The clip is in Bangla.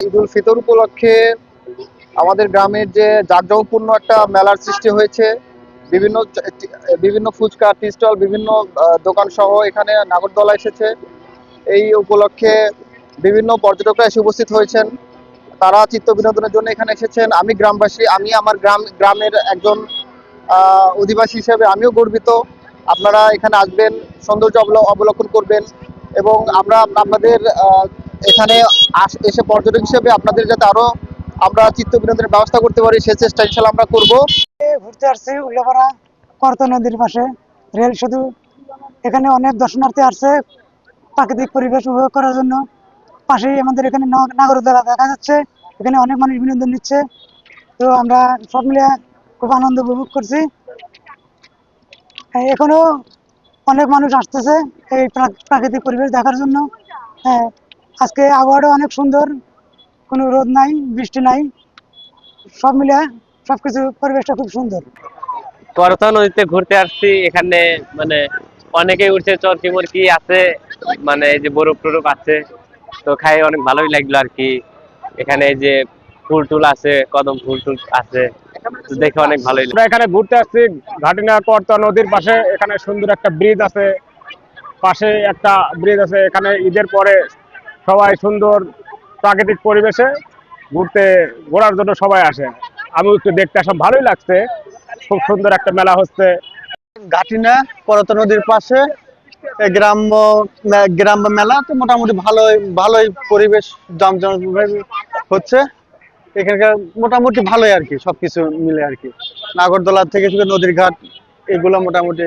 ঈদ উল ফিতর উপলক্ষে আমাদের গ্রামের যে জাঁকজমকপূর্ণ একটা মেলার সৃষ্টি হয়েছে। বিভিন্ন বিভিন্ন ফুচকা টি স্টল, বিভিন্ন দোকান সহ এখানে নাগরদোলা এসেছে। এই উপলক্ষে বিভিন্ন পর্যটকরা এসে উপস্থিত হয়েছেন। তারা চিত্ত বিনোদনের জন্য এখানে এসেছেন। আমি গ্রামবাসী, আমি আমার গ্রামের একজন অধিবাসী হিসেবে আমিও গর্বিত। আপনারা এখানে আসবেন, সৌন্দর্য অবলোকন করবেন এবং আমরা আপনাদের এখানে এসে পর্যটক হিসেবে আপনাদের যাতে আরো আমরা চিত্ত বিনোদনের ব্যবস্থা করতে পারি সে চেষ্টা ইনশাল্লাহ আমরা করব। ঘুরতে আসছি উল্লাপাড়া করতো নদীর পাশে রেল সেতু। এখানে অনেক দর্শনার্থী আসছে প্রাকৃতিক পরিবেশ উপভোগ করার জন্য। পাশেই আমাদের এখানে নাগরদোলা দেখা যাচ্ছে, এখানে অনেক মানুষ বিনোদন নিচ্ছে। তো আমরা সব মিলে খুব আনন্দ উপভোগ করছি। এখনো অনেক মানুষ আসতেছে এই প্রাকৃতিক পরিবেশ দেখার জন্য। হ্যাঁ, আজকে আবহাওয়াটা অনেক সুন্দর, কোনো রোদ নাই, বৃষ্টি নাই, সব মিলে সবকিছু পরিবেশটা খুব সুন্দর। করতা নদীতে ঘুরতে আসছি। এখানে মানে অনেকেই উঠছে, চরকি মরকি আছে, মানে এই যে বরফ টরফ আছে, তো খাই অনেক ভালোই লাগলো আর কি। এখানে এই যে ফুল টুল আছে, কদম ফুল টুল আছে, তো দেখে অনেক ভালোই লাগলো। আমরা এখানে ঘুরতে আসছি ঘাটিনা করতা নদীর পাশে। এখানে সুন্দর একটা ব্রিজ আছে, পাশে একটা ব্রিজ আছে। এখানে ঈদের পরে সবাই সুন্দর প্রাকৃতিক পরিবেশে ঘোরার জন্য সবাই আসে। আমি একটু দেখতে আসলাম, ভালোই লাগছে। খুব সুন্দর একটা মেলা হচ্ছে ঘাটিনা করতা নদীর পাশে গ্রাম্য গ্রাম্য মেলা। তো মোটামুটি ভালোই ভালোই পরিবেশ জমজমাট হচ্ছে এখানকার, মোটামুটি ভালোই আর কি, সবকিছু মিলে আর কি। নাগরদোলা থেকে শুধু নদীর ঘাট এগুলো মোটামুটি